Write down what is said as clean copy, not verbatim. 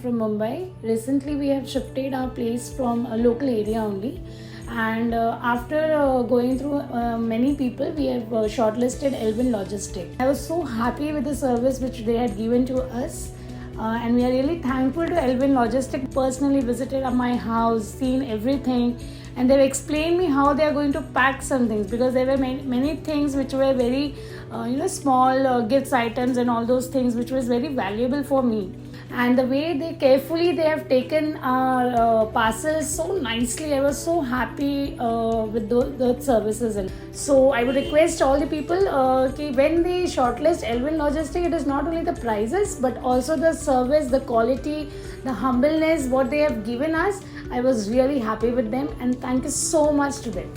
from Mumbai. Recently we have shifted our place from a local area only, and after going through many people, we have shortlisted Elvin Logistics. I was so happy with the service which they had given to us. And we are really thankful to Elvin Logistics. Personally visited my house, seen everything, and they've explained me how they are going to pack some things, because there were many things which were very small gifts items and all those things which was very valuable for me. And the way they have taken our parcels so nicely, I was so happy with those services. So I would request all the people when they shortlist Elvin Logistics, it is not only the prices but also the service, the quality, the humbleness what they have given us. I was really happy with them, and thank you so much to them.